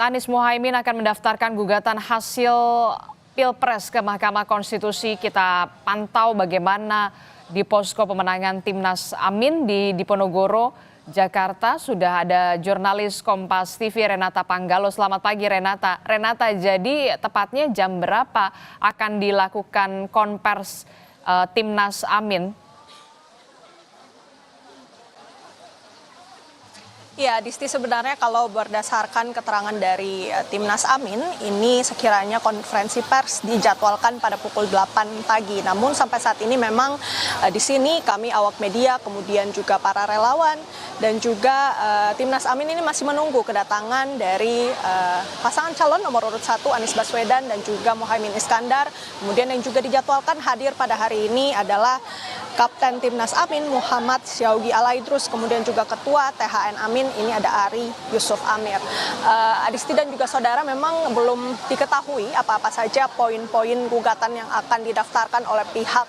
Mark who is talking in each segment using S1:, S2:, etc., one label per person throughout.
S1: Anies Mohaimin akan mendaftarkan gugatan hasil Pilpres ke Mahkamah Konstitusi. Kita pantau bagaimana di posko pemenangan Timnas Amin di Diponegoro, Jakarta. Sudah ada jurnalis Kompas TV Renata Panggalo. Selamat pagi Renata. Renata, jadi tepatnya jam berapa akan dilakukan konvers Timnas Amin?
S2: Ya, Disti, sebenarnya kalau berdasarkan keterangan dari Timnas Amin, ini sekiranya konferensi pers dijadwalkan pada pukul 8 pagi. Namun sampai saat ini memang di sini kami awak media, kemudian juga para relawan dan juga Timnas Amin ini masih menunggu kedatangan dari pasangan calon nomor urut 1 Anies Baswedan dan juga Mohaimin Iskandar. Kemudian yang juga dijadwalkan hadir pada hari ini adalah Kapten Timnas Amin Muhammad Syawgi Alaidrus, kemudian juga Ketua THN Amin ini ada Ari Yusuf Amir. Adisti dan juga saudara, memang belum diketahui apa-apa saja poin-poin gugatan yang akan didaftarkan oleh pihak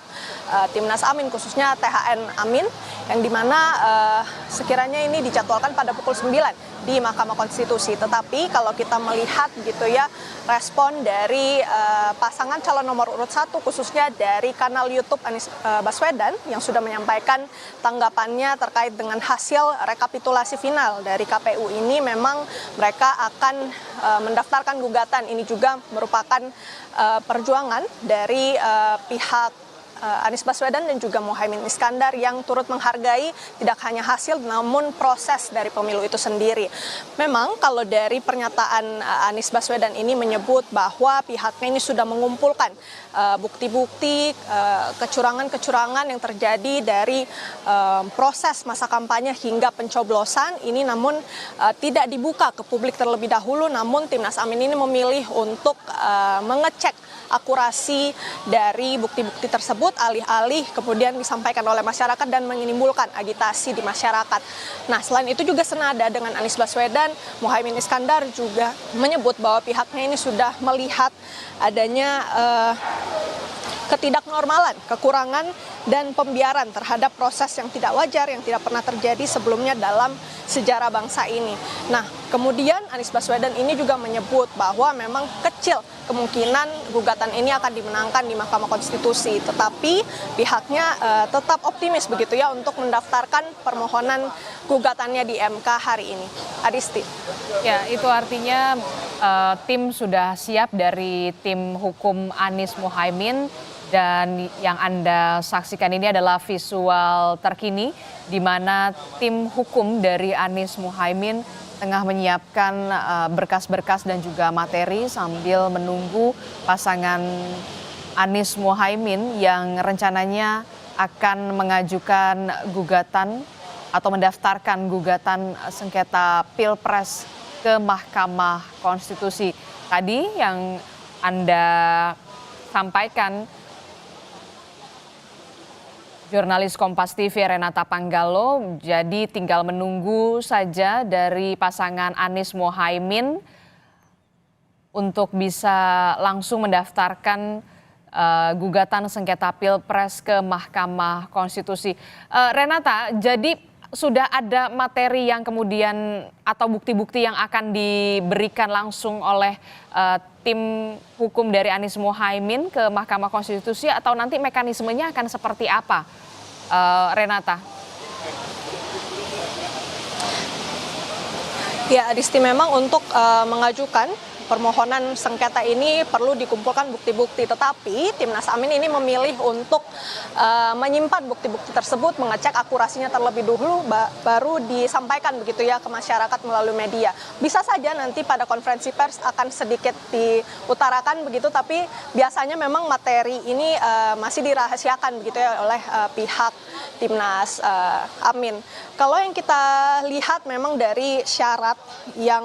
S2: Timnas Amin, khususnya THN Amin, yang dimana sekiranya ini dijadwalkan pada pukul 9 di Mahkamah Konstitusi. Tetapi kalau kita melihat gitu ya, respon dari pasangan calon nomor urut 1 khususnya dari kanal YouTube Anies Baswedan yang sudah menyampaikan tanggapannya terkait dengan hasil rekapitulasi final dari KPU ini, memang mereka akan mendaftarkan gugatan. Ini juga merupakan perjuangan dari pihak Anies Baswedan dan juga Mohaimin Iskandar yang turut menghargai tidak hanya hasil namun proses dari pemilu itu sendiri. Memang kalau dari pernyataan Anies Baswedan ini menyebut bahwa pihaknya ini sudah mengumpulkan bukti-bukti kecurangan-kecurangan yang terjadi dari proses masa kampanye hingga pencoblosan ini, namun tidak dibuka ke publik terlebih dahulu. Namun Timnas Amin ini memilih untuk mengecek akurasi dari bukti-bukti tersebut alih-alih kemudian disampaikan oleh masyarakat dan menimbulkan agitasi di masyarakat. Nah, selain itu juga senada dengan Anies Baswedan, Mohaimin Iskandar juga menyebut bahwa pihaknya ini sudah melihat adanya ketidaknormalan, kekurangan, dan pembiaran terhadap proses yang tidak wajar, yang tidak pernah terjadi sebelumnya dalam sejarah bangsa ini. Nah, kemudian Anies Baswedan ini juga menyebut bahwa memang kecil kemungkinan gugatan ini akan dimenangkan di Mahkamah Konstitusi, tetapi pihaknya tetap optimis begitu ya untuk mendaftarkan permohonan gugatannya di MK hari ini. Adisti.
S1: Ya, itu artinya tim sudah siap dari tim hukum Anies Mohaimin. Dan yang Anda saksikan ini adalah visual terkini di mana tim hukum dari Anies Mohaimin tengah menyiapkan berkas-berkas dan juga materi sambil menunggu pasangan Anies Mohaimin yang rencananya akan mengajukan gugatan atau mendaftarkan gugatan sengketa Pilpres ke Mahkamah Konstitusi. Tadi yang Anda sampaikan jurnalis Kompas TV Renata Panggalo, jadi tinggal menunggu saja dari pasangan Anies Mohaimin untuk bisa langsung mendaftarkan gugatan sengketa Pilpres ke Mahkamah Konstitusi. Renata, jadi sudah ada materi yang kemudian atau bukti-bukti yang akan diberikan langsung oleh tim hukum dari Anies Mohaimin ke Mahkamah Konstitusi, atau nanti mekanismenya akan seperti apa, Renata?
S2: Ya, Adisti, memang untuk mengajukan permohonan sengketa ini perlu dikumpulkan bukti-bukti, tetapi Timnas Amin ini memilih untuk menyimpan bukti-bukti tersebut, mengecek akurasinya terlebih dahulu, baru disampaikan begitu ya ke masyarakat melalui media. Bisa saja nanti pada konferensi pers akan sedikit diutarakan begitu, tapi biasanya memang materi ini masih dirahasiakan begitu ya oleh pihak Timnas Amin. Kalau yang kita lihat memang dari syarat yang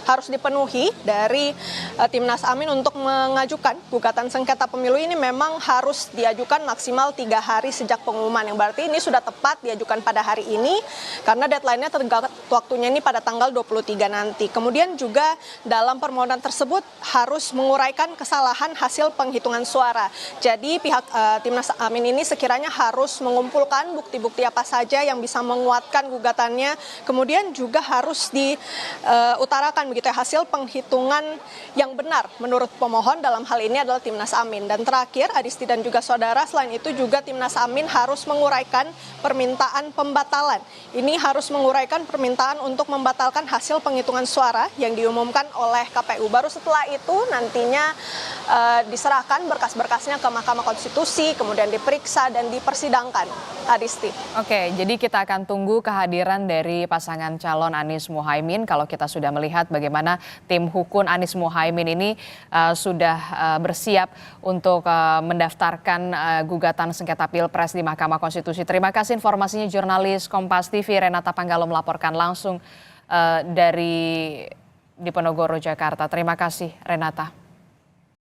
S2: harus dipenuhi Adisti, dari Timnas Amin untuk mengajukan gugatan sengketa pemilu ini memang harus diajukan maksimal 3 hari sejak pengumuman, yang berarti ini sudah tepat diajukan pada hari ini karena deadline-nya tenggat waktunya ini pada tanggal 23 nanti. Kemudian juga dalam permohonan tersebut harus menguraikan kesalahan hasil penghitungan suara. Jadi pihak Timnas Amin ini sekiranya harus mengumpulkan bukti-bukti apa saja yang bisa menguatkan gugatannya, kemudian juga harus diutarakan begitu ya hasil penghitungan yang benar menurut pemohon, dalam hal ini adalah Timnas Amin. Dan terakhir, Adisti dan juga saudara, selain itu juga Timnas Amin harus menguraikan permintaan pembatalan. Ini harus menguraikan permintaan untuk membatalkan hasil penghitungan suara yang diumumkan oleh KPU. Baru setelah itu nantinya diserahkan berkas-berkasnya ke Mahkamah Konstitusi, kemudian diperiksa dan dipersidangkan. Adisti.
S1: Oke, jadi kita akan tunggu kehadiran dari pasangan calon Anies Mohaimin. Kalau kita sudah melihat bagaimana tim hukum Anies Mohaimin ini sudah bersiap untuk mendaftarkan gugatan sengketa Pilpres di Mahkamah Konstitusi. Terima kasih informasinya jurnalis Kompas TV Renata Panggalo melaporkan langsung dari Diponegoro, Jakarta. Terima kasih Renata.